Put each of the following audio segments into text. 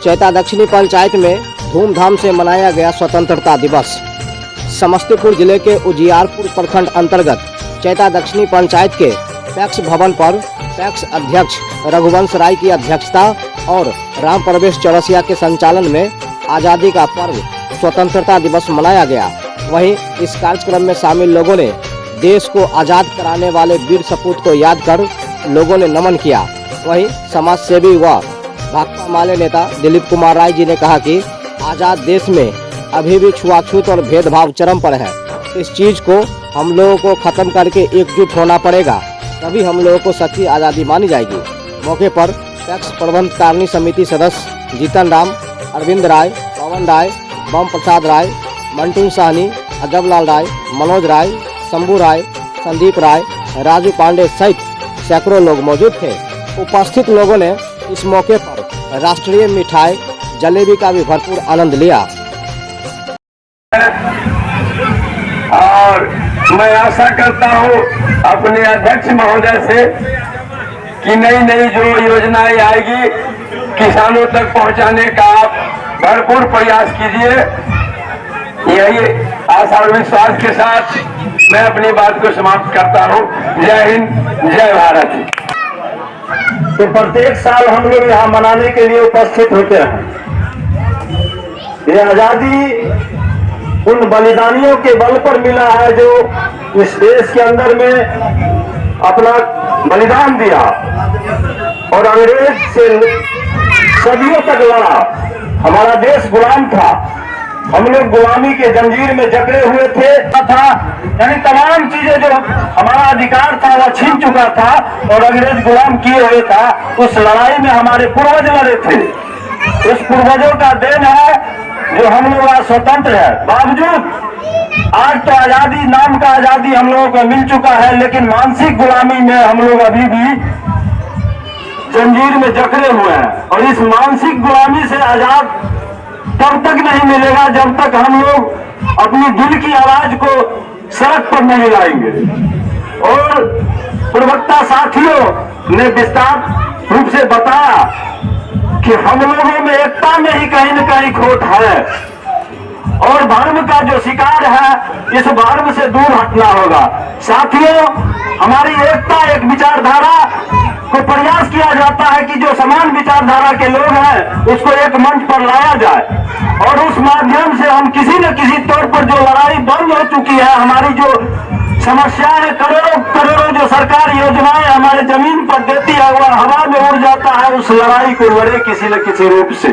चैता दक्षिणी पंचायत में धूमधाम से मनाया गया स्वतंत्रता दिवस। समस्तीपुर जिले के उजियारपुर प्रखंड अंतर्गत चैता दक्षिणी पंचायत के पैक्स भवन पर पैक्स अध्यक्ष रघुवंश राय की अध्यक्षता और राम प्रवेश चौरसिया के संचालन में आज़ादी का पर्व स्वतंत्रता दिवस मनाया गया। वहीं इस कार्यक्रम में शामिल लोगों ने देश को आज़ाद कराने वाले वीर सपूत को याद कर लोगों ने नमन किया। वहीं समाज सेवी व भाकपा माले नेता दिलीप कुमार राय जी ने कहा कि आज़ाद देश में अभी भी छुआछूत और भेदभाव चरम पर है। इस चीज़ को हम लोगों को खत्म करके एकजुट होना पड़ेगा, तभी हम लोगों को सच्ची आज़ादी मानी जाएगी। मौके पर पैक्स प्रबंध कारिणी समिति सदस्य जीतन राम, अरविंद राय, पवन राय, बम प्रसाद राय, मंटू साहनी, अजबलाल राय, मनोज राय, शंभू राय, संदीप राय, राजू पांडे सहित सैकड़ों लोग मौजूद थे। उपस्थित लोगों ने इस मौके पर राष्ट्रीय मिठाई जलेबी का भी भरपूर आनंद लिया। और मैं आशा करता हूँ अपने अध्यक्ष महोदय से कि नई नई जो योजनाएं आएगी किसानों तक पहुंचाने का आप भरपूर प्रयास कीजिए। यही आशा और विश्वास के साथ मैं अपनी बात को समाप्त करता हूँ। जय हिंद, जय भारत। तो प्रत्येक साल हम लोग यहाँ मनाने के लिए उपस्थित होते हैं। ये आजादी उन बलिदानियों के बल पर मिला है जो इस देश के अंदर में अपना बलिदान दिया और अंग्रेज से सदियों तक लड़ा। हमारा देश गुलाम था, हम लोग गुलामी के जंजीर में जकड़े हुए थे यानी तमाम चीजें जो हमारा अधिकार था वह छीन चुका था और अंग्रेज गुलाम किए हुए था। उस लड़ाई में हमारे पूर्वज लड़े थे। उस पूर्वजों का देन है जो हम लोग आज स्वतंत्र है। बावजूद आज तो आजादी, नाम का आजादी हम लोगों को मिल चुका है, लेकिन मानसिक गुलामी में हम लोग अभी भी जंजीर में जकड़े हुए हैं। और इस मानसिक गुलामी से आजाद तब तक नहीं मिलेगा जब तक हम लोग अपनी दिल की आवाज को सड़क पर नहीं लाएंगे। और प्रवक्ता साथियों ने विस्तार रूप से बताया कि हम लोगों में एकता में ही कहीं न कहीं खोट है और धर्म का जो शिकार है इस धर्म से दूर हटना होगा। साथियों, हमारी एकता एक विचारधारा को प्रयास किया जाता है कि जो समान विचारधारा के लोग हैं उसको एक मंच पर लाया जाए और उस माध्यम से हम किसी न किसी तौर पर जो लड़ाई बंद हो चुकी है, हमारी जो समस्याएं, करोड़ों करोड़ों जो सरकार योजनाएं हमारे जमीन पर देती है वह हवा में उड़ जाता है। उस लड़ाई को लड़े किसी न किसी रूप से।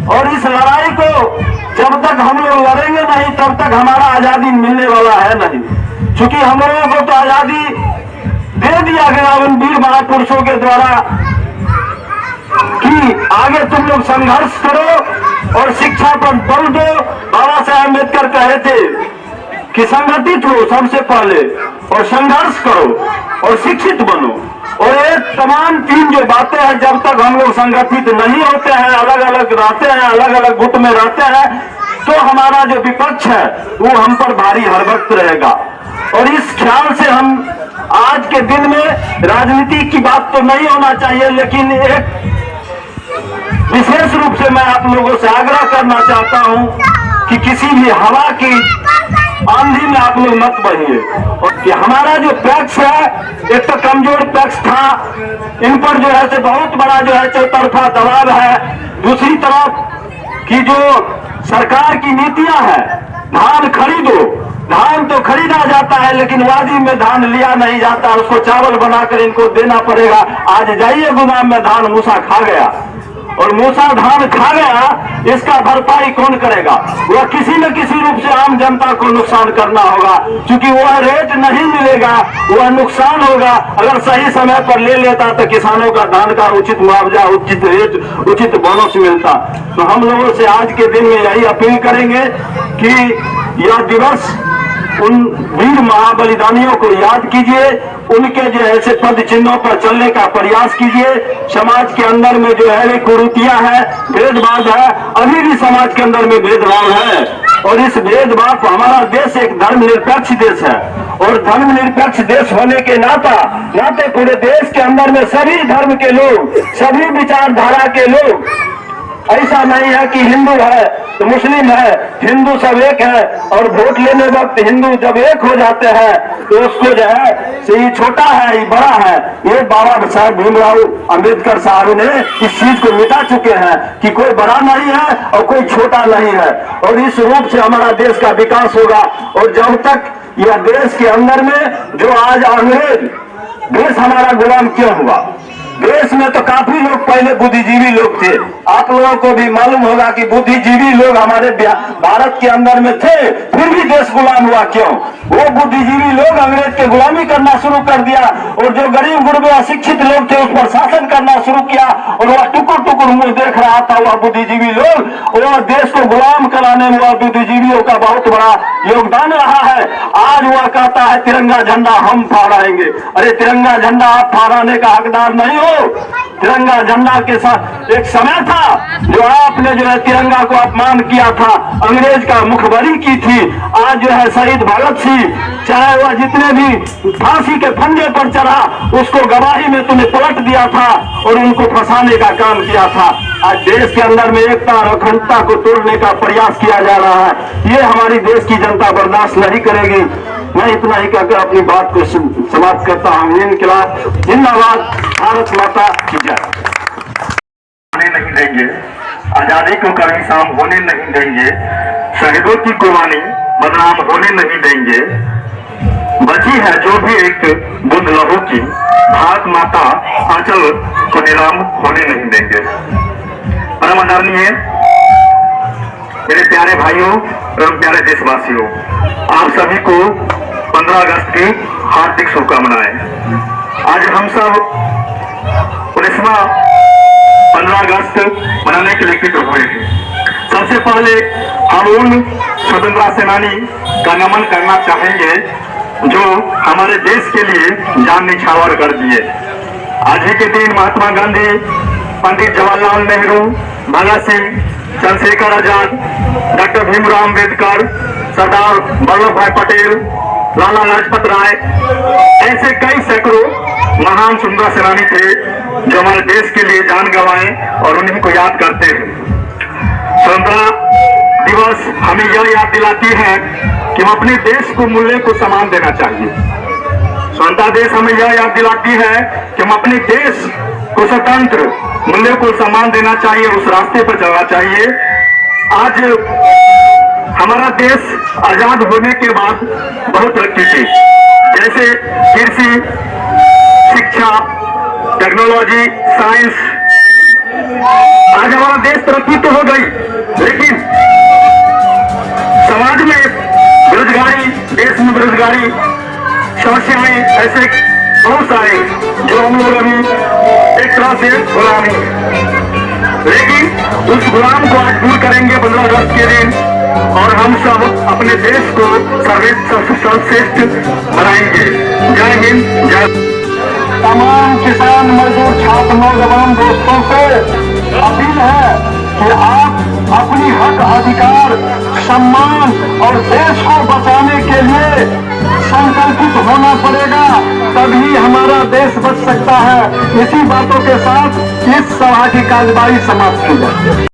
और इस लड़ाई को जब तक हम लोग लड़ेंगे नहीं तब तक हमारा आजादी मिलने वाला है नहीं। क्योंकि हम लोगों को तो आजादी दे दिया गया उन वीर महापुरुषों के द्वारा कि आगे तुम लोग संघर्ष करो और शिक्षा पर बल दो। बाबा साहब अम्बेडकर कहे थे कि संगठित हो सबसे पहले और संघर्ष करो और शिक्षित बनो। और ये तमाम तीन जो बातें हैं, जब तक हम लोग संगठित नहीं होते हैं, अलग अलग रहते हैं, अलग अलग गुट में रहते हैं, तो हमारा जो विपक्ष है वो हम पर भारी हर वक्त रहेगा। और इस ख्याल से हम आज के दिन में राजनीति की बात तो नहीं होना चाहिए, लेकिन एक विशेष रूप से मैं आप लोगों से आग्रह करना चाहता हूं कि किसी भी हवा की आंधी में आप लोग मत बहिए। और कि हमारा जो पैक्स है एक तो कमजोर पैक्स था, इन पर जो है बहुत बड़ा जो है चौतरफा दबाव है। दूसरी तरफ की जो सरकार की नीतियां हैं, धान खरीदो, धान तो खरीदा जाता है लेकिन वादी में धान लिया नहीं जाता, उसको चावल बनाकर इनको देना पड़ेगा। आज जाइए गुदाम में धान मूसा खा गया और मूसा धान खा गया, इसका भरपाई कौन करेगा? वह किसी न किसी रूप से आम जनता को नुकसान करना होगा, क्योंकि वह रेट नहीं मिलेगा, वह नुकसान होगा। अगर सही समय पर ले लेता तो किसानों का धान का उचित मुआवजा, उचित रेट, उचित बोनस मिलता। तो हम लोगों से आज के दिन में यही अपील करेंगे कि यह दिवस उन वीर महाबलिदानियों को याद कीजिए, उनके जो ऐसे पद चिन्हों पर चलने का प्रयास कीजिए। समाज के अंदर में जो है कुरीतियां है, भेदभाव है, अभी भी समाज के अंदर में भेदभाव है। और इस भेदभाव, हमारा देश एक धर्मनिरपेक्ष देश है और धर्मनिरपेक्ष देश होने के नाते पूरे देश के अंदर में सभी धर्म के लोग, सभी विचारधारा के लोग ऐसा नहीं है कि हिंदू है तो मुस्लिम है, हिंदू सब एक है। और वोट लेने वक्त हिंदू जब एक हो जाते हैं तो उसको जो है ये छोटा है ये बड़ा है, ये बाबा साहब भीमराव अंबेडकर साहब ने इस चीज को मिटा चुके हैं कि कोई बड़ा नहीं है और कोई छोटा नहीं है। और इस रूप से हमारा देश का विकास होगा। और जब तक यह देश के अंदर में जो आज अंग्रेज देश हमारा गुलाम क्यों हुआ? देश में तो काफी लोग पहले बुद्धिजीवी लोग थे। आप लोगों को भी मालूम होगा कि बुद्धिजीवी लोग हमारे भारत के अंदर में थे, फिर भी देश गुलाम हुआ क्यों? वो बुद्धिजीवी लोग अंग्रेज के गुलामी करना शुरू कर दिया और जो गरीब गुरबे अशिक्षित लोग थे उस पर शासन करना शुरू किया और वह टुकुर टुकुर मुंह देख रहा था। वह बुद्धिजीवी लोग और देश को गुलाम कराने में वह बुद्धिजीवियों का बहुत बड़ा योगदान रहा है। आज वह कहता है तिरंगा झंडा हम फहराएंगे। अरे तिरंगा झंडा आप फहराने का हकदार नहीं हो। तिरंगा झंडा के साथ एक समय था जो आपने जो है तिरंगा को अपमान किया था, अंग्रेज का मुखबरी की थी। आज जो है शहीद भगत सिंह चाहे वह जितने भी फांसी के फंदे पर चढ़ा उसको गवाही में तुमने पलट दिया था और उनको फंसाने का काम किया था। आज देश के अंदर में एकता और अखंडता को तोड़ने का प्रयास किया जा रहा है। ये हमारी देश की जनता बर्दाश्त नहीं करेगी। मैं इतना ही कहकर अपनी बात को समाप्त करता हूँ। इनकलाब जिंदाबाद, भारत माता की जय। होने नहीं देंगे, आजादी को कभी शाम होने नहीं देंगे, शहीदों की कुर्बानी बदनाम होने नहीं देंगे। बची है जो भी एक बूंद लहू की, भारत माता आंचल को नीलाम होने नहीं देंगे। परम आदरणीय मेरे प्यारे भाइयों एवं प्यारे देशवासियों, आप सभी को 15 अगस्त की हार्दिक शुभकामनाएं। आज हम सब 19वां 15 अगस्त मनाने के लिए एकत्र हुए हैं। सबसे पहले हम उन स्वतंत्रता सेनानी का नमन करना चाहेंगे जो हमारे देश के लिए जान निछावर कर दिए। आज ही के दिन महात्मा गांधी, पंडित जवाहरलाल नेहरू, भगत सिंह, चंद्रशेखर आजाद, डॉक्टर भीमराव अंबेडकर, सरदार वल्लभ भाई पटेल, लाला लाजपत राय, ऐसे कई सैकड़ों महान सुंदर सेनानी थे जो हमारे देश के लिए जान गंवाए और उन्हीं को याद करते हैं। स्वतंत्रता दिवस हमें यह याद दिलाती है कि हम अपने देश को मूल्य को सम्मान देना चाहिए। स्वतंत्रता देश हमें यह याद दिलाती है कि हम अपने देश को स्वतंत्र मूल्य को सम्मान देना चाहिए, उस रास्ते पर चलना चाहिए। आज हमारा देश आजाद होने के बाद बहुत तरक्की की, जैसे कृषि, शिक्षा, टेक्नोलॉजी, साइंस। आज हमारा देश तरक्की तो हो गई, लेकिन समाज में बेरोजगारी, देश में बेरोजगारी, समस्याएं ऐसे बहुत सारे जो हम लोग अभी एक तरह से गुलाम हैं। लेकिन उस गुलाम को आज दूर करेंगे 15 अगस्त के दिन और हम सब अपने देश को सर्वश्रेष्ठ बनाएंगे। जय हिंद, जय। तमाम किसान, मजदूर, छात्र, नौजवान दोस्तों से अपील है कि आप अपनी हक, अधिकार, सम्मान और देश को बचाने के लिए संकल्पित होना पड़ेगा, तभी हमारा देश बच सकता है। इसी बातों के साथ इस सभा की कार्यवाही समाप्त की जाए।